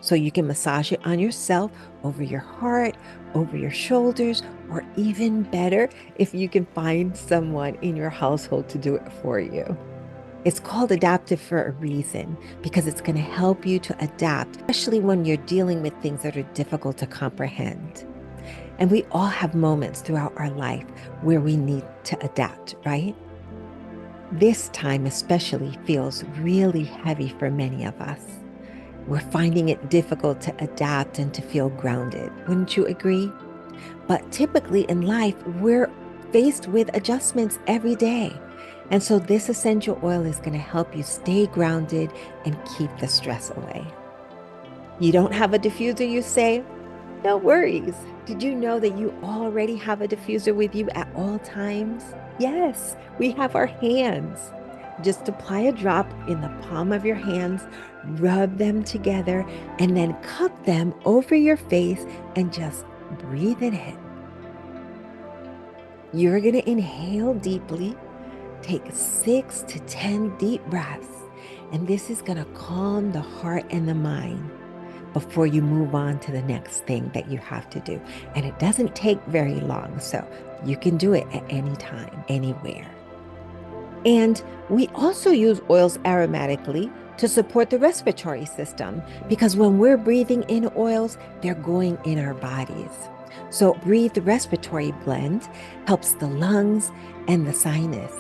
So you can massage it on yourself, over your heart, over your shoulders, or even better, if you can find someone in your household to do it for you. It's called Adaptiv for a reason, because it's going to help you to adapt, especially when you're dealing with things that are difficult to comprehend. And we all have moments throughout our life where we need to adapt, right? This time especially feels really heavy for many of us. We're finding it difficult to adapt and to feel grounded. Wouldn't you agree? But typically in life, we're faced with adjustments every day. And so this essential oil is going to help you stay grounded and keep the stress away. You don't have a diffuser, you say? No worries. Did you know that you already have a diffuser with you at all times? Yes, we have our hands. Just apply a drop in the palm of your hands, rub them together, and then cup them over your face and just breathe it in. You're going to inhale deeply, take 6 to 10 deep breaths, and this is going to calm the heart and the mind before you move on to the next thing that you have to do. And it doesn't take very long, so you can do it at any time, anywhere. And we also use oils aromatically to support the respiratory system, because when we're breathing in oils, they're going in our bodies. So breathe respiratory blend helps the lungs and the sinus.